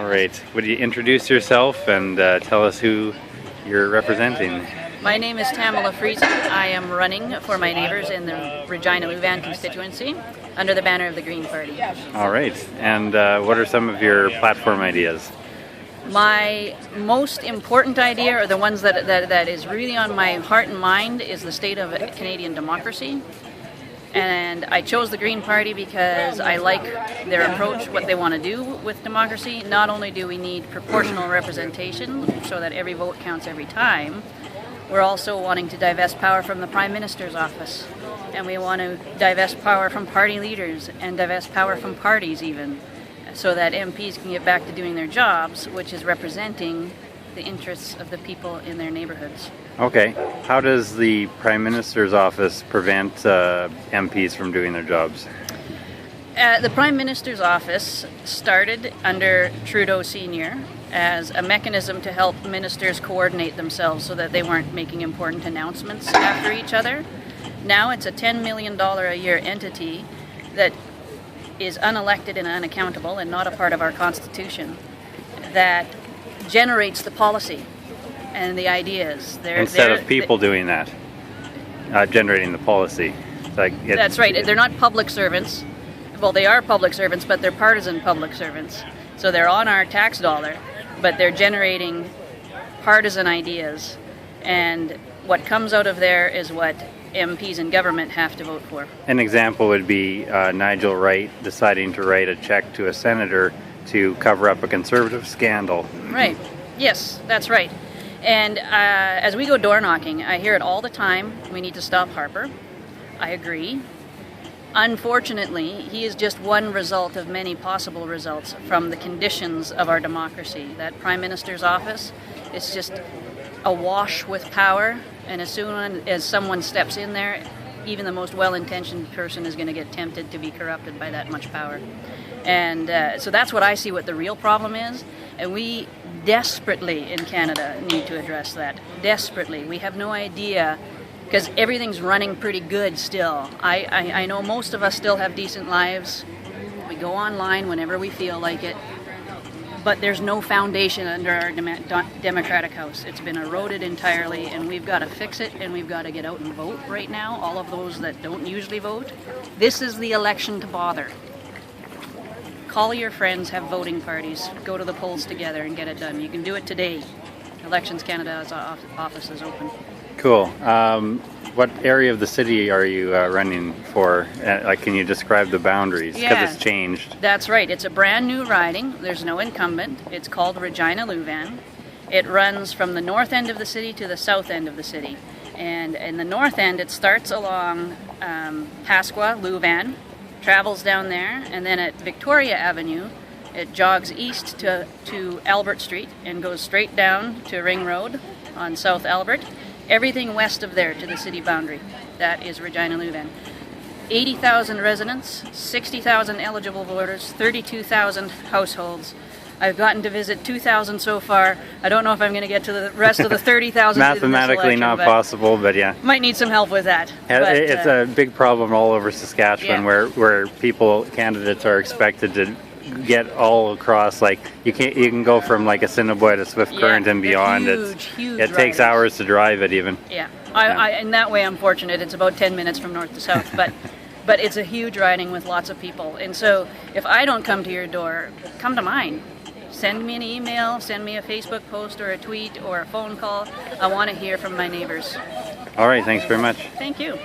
All right. Would you introduce yourself and tell us who you're representing? My name is Tamela Friesen. I am running for my neighbours in the Regina-Lewvan constituency under the banner of the Green Party. All right. And what are some of your platform ideas? My most important idea, or the ones that is really on my heart and mind, is the state of Canadian democracy. And I chose the Green Party because I like their approach, what they want to do with democracy. Not only do we need proportional representation so that every vote counts every time, we're also wanting to divest power from the Prime Minister's office. And we want to divest power from party leaders and divest power from parties even, so that MPs can get back to doing their jobs, which is representing the interests of the people in their neighborhoods. Okay. How does the Prime Minister's office prevent MPs from doing their jobs? The Prime Minister's office started under Trudeau Sr. as a mechanism to help ministers coordinate themselves so that they weren't making important announcements after each other. Now it's a $10 million a year entity that is unelected and unaccountable and not a part of our Constitution, that generates the policy and the ideas. Instead of people doing that, generating the policy. That's right. They're not public servants. Well, they are public servants, but they're partisan public servants. So they're on our tax dollar, but they're generating partisan ideas. And what comes out of there is what MPs in government have to vote for. An example would be Nigel Wright deciding to write a check to a senator to cover up a Conservative scandal. Right. Yes, that's right. And as we go door knocking, I hear it all the time. We need to stop Harper. I agree. Unfortunately, he is just one result of many possible results from the conditions of our democracy. That Prime Minister's office is just awash with power, and as soon as someone steps in there, even the most well-intentioned person is going to get tempted to be corrupted by that much power. And so that's what I see what the real problem is, and we desperately in Canada need to address that. Desperately. We have no idea, because everything's running pretty good still. I know most of us still have decent lives. We go online whenever we feel like it. But there's no foundation under our democratic house. It's been eroded entirely, and we've got to fix it, and we've got to get out and vote right now, all of those that don't usually vote. This is the election to bother. Call your friends, have voting parties, go to the polls together and get it done. You can do it today. Elections Canada's office is open. Cool. What area of the city are you running for? Can you describe the boundaries? Because it's changed. That's right. It's a brand new riding. There's no incumbent. It's called Regina-Lewvan. It runs from the north end of the city to the south end of the city. And in the north end, it starts along Pasqua, Lewvan, travels down there, and then at Victoria Avenue, it jogs east to Albert Street and goes straight down to Ring Road on South Albert. Everything west of there to the city boundary. That is Regina-Lewvan. 80,000 residents, 60,000 eligible voters, 32,000 households. I've gotten to visit 2,000 so far. I don't know if I'm going to get to the rest of the 30,000. Mathematically not possible, but yeah. Might need some help with that. It's a big problem all over Saskatchewan, where candidates are expected to get all across. Like you can go from like Assiniboia to Swift Current and beyond. Huge it takes hours to drive it even. Yeah, in that way I'm fortunate. It's about 10 minutes from north to south, but it's a huge riding with lots of people. And so if I don't come to your door, come to mine. Send me an email, send me a Facebook post or a tweet or a phone call. I want to hear from my neighbors. All right, thanks very much. Thank you.